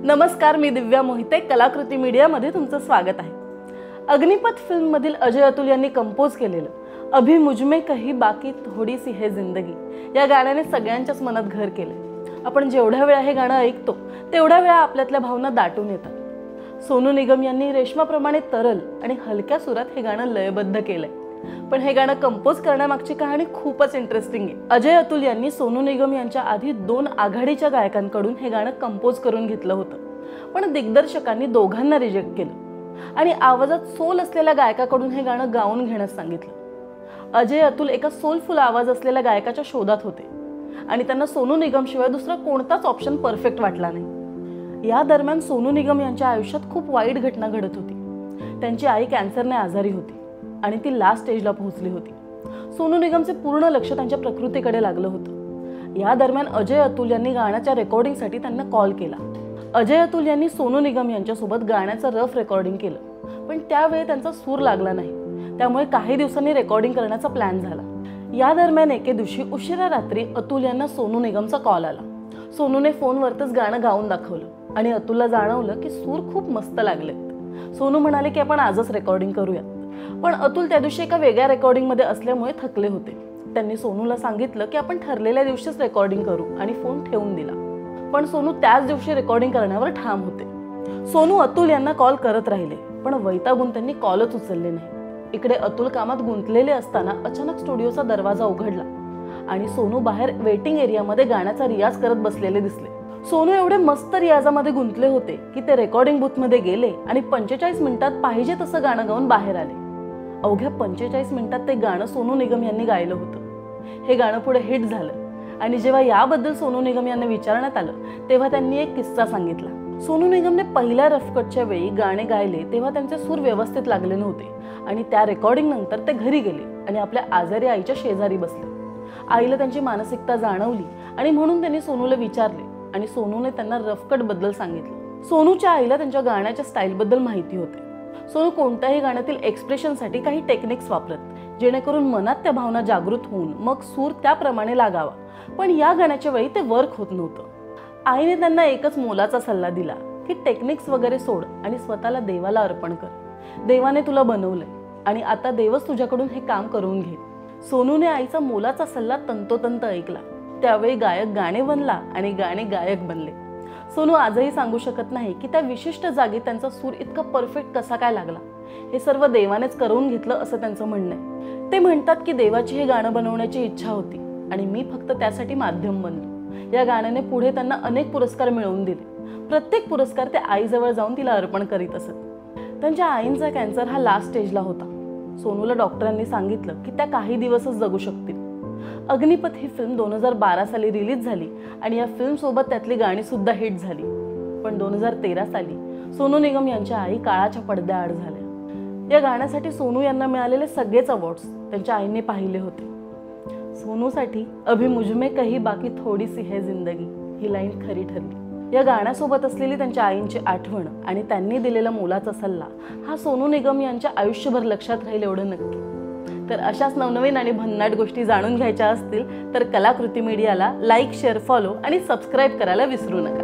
नमस्कार, मी दिव्या मोहिते. कलाकृती मीडियामध्ये तुमचं स्वागत आहे. अग्निपथ फिल्म मधील अजय अतुल यांनी कंपोज केलेलं अभी मुझमे कही बाकी थोडी सी है जिंदगी या गाण्याने सगळ्यांच्याच मनात घर केले. आपण जेवढ्या वेळा हे गाणं ऐकतो तेवढ्या वेळा आपल्यातल्या भावना दाटून येतात. सोनू निगम यांनी रेशमाप्रमाणे तरल आणि हलक्या सुरात हे गाणं लयबद्ध केलंय. पण हे गाणं कंपोज करण्यामागची कहाणी खूपच इंटरेस्टिंग आहे. अजय अतुल यांनी सोनू निगम यांच्या आधी 2 आघाडीच्या गायकांकडून हे गाणं कंपोज करून घेतलं होतं, पण दिग्दर्शकांनी दोघांना रिजेक्ट केलं आणि आवाजात सोल असलेल्या गायकाकडून हे गाणं गाऊन घेण्यास सांगितलं. अजय अतुल एका सोलफुल आवाज असलेल्या गायकाच्या शोधात होते आणि त्यांना सोनू निगम शिवाय दुसरा कोणताच ऑप्शन परफेक्ट वाटला नाही. या दरम्यान सोनू निगम यांच्या आयुष्यात खूप वाईट घटना घडत होती. त्यांची आई कॅन्सरने आजारी होती आणि ती लास्ट स्टेजला पोहोचली होती. सोनू निगमचे पूर्ण लक्ष त्यांच्या प्रकृतीकडे लागलं होतं. या दरम्यान अजय अतुल यांनी गाण्याच्या रेकॉर्डिंगसाठी त्यांना कॉल केला. अजय अतुल यांनी सोनू निगम यांच्यासोबत गाण्याचं रफ रेकॉर्डिंग केलं, पण त्यावेळी त्यांचा सूर लागला नाही. त्यामुळे काही दिवसांनी रेकॉर्डिंग करण्याचा प्लॅन झाला. या दरम्यान एके दिवशी उशिरा रात्री अतुल यांना सोनू निगमचा कॉल आला. सोनूने फोनवरतच गाणं गाऊन दाखवलं आणि अतुलला जाणवलं की सूर खूप मस्त लागलेत. सोनू म्हणाले की आपण आजच रेकॉर्डिंग करूया. पण अतुल त्या दिवशी एका वेगळ्या रेकॉर्डिंग मध्ये असल्यामुळे थकले होते. त्यांनी सोनूला सांगितलं की आपण ठरलेल्या दिवशीच रेकॉर्डिंग करू आणि फोन ठेवून दिला. पण सोनू त्याच दिवशी रेकॉर्डिंग करण्यावर ठाम होते. सोनू अतुल यांना कॉल करत राहिले, पण वैतागून त्यांनी कॉलच उचलले नाही. इकडे अतुल कामात गुंतलेले असताना अचानक स्टुडिओचा दरवाजा उघडला आणि सोनू बाहेर वेटिंग एरियामध्ये गाण्याचा रियाज करत बसलेले दिसले. सोनू एवढे मस्त रियाजामध्ये गुंतले होते की ते रेकॉर्डिंग बूथ मध्ये गेले आणि 45 मिनिटात पाहिजे तसं गाणं गाऊन बाहेर आले. अवघ्या 45 मिनिटात ते गाणं सोनू निगम यांनी गायलं होतं. हे गाणं पुढे हिट झालं आणि जेव्हा याबद्दल सोनू निगम यांना विचारण्यात आलं तेव्हा त्यांनी एक किस्सा सांगितला. सोनू निगमने पहिल्या रफकटच्या वेळी गाणे गायले तेव्हा त्यांचे सूर व्यवस्थित लागले नव्हते आणि त्या रेकॉर्डिंग नंतर ते घरी गेले आणि आपल्या आजारी आईच्या शेजारी बसले. आईला त्यांची मानसिकता जाणवली आणि म्हणून त्यांनी सोनूला विचारले आणि सोनूने त्यांना रफकट बद्दल सांगितलं. सोनूच्या आईला त्यांच्या गाण्याच्या स्टाईल बद्दल माहिती होते. सोनू कोणत्याही गाण्यातील एक्सप्रेशनसाठी काही टेक्निक्स वापरत, जेणेकरून मनात त्या भावना जागृत होऊन मग सूर त्याप्रमाणे लागावा. पण या गाण्याच्या वेळी ते वर्क होत नव्हतं. आईने त्यांना एकच मोलाचा सल्ला दिला की टेक्निक्स वगैरे सोड आणि स्वतःला देवाला अर्पण कर. देवाने तुला बनवलंय आणि आता देवच तुझ्याकडून हे काम करून घे. सोनूने आईचा मोलाचा सल्ला तंतोतंत ऐकला. त्यावेळी गायक गाणे बनला आणि गाणे गायक बनले. सोनू आजही सांगू शकत नाही की त्या विशिष्ट जागी त्यांचा सूर इतका परफेक्ट कसा काय लागला. हे सर्व देवानेच करून घेतलं असं त्यांचं म्हणणं आहे. ते म्हणतात की देवाची हे गाणं बनवण्याची इच्छा होती आणि मी फक्त त्यासाठी माध्यम बनलो. या गाण्याने पुढे त्यांना अनेक पुरस्कार मिळवून दिले. प्रत्येक पुरस्कार ते आईजवळ जाऊन तिला अर्पण करीत असत. त्यांच्या आईंचा कॅन्सर हा लास्ट स्टेजला होता. सोनूला डॉक्टरांनी सांगितलं की त्या काही दिवसच जगू शकतील. अग्निपथ ही फिल्म 2012 साली रिलीज झाली आणि या फिल्म सोबत त्यातली गाणी सुद्धा हिट झाली. पण 2013 साली सोनू निगम यांच्या आई काळाच्या पडद्याआड झाल्या. या गाण्यासाठी सोनू यांना मिळालेले सगळेच अवॉर्ड्स त्यांच्या आईने पाहिले होते. सोनूसाठी अभी मुझमे कही बाकी थोडी सी है जिंदगी ही लाईन खरी ठरली. या गाण्यासोबत असलेली त्यांच्या आईंची आठवण आणि त्यांनी दिलेला मोलाचा सल्ला हा सोनू निगम यांच्या आयुष्यभर लक्षात राहील एवढं नक्की. तर अशाच नवनवीन आणि भन्नाट गोष्टी जाणून घ्यायच्या असतील तर कलाकृती मीडियाला लाईक, शेअर, फॉलो आणि सबस्क्राईब करायला विसरू नका.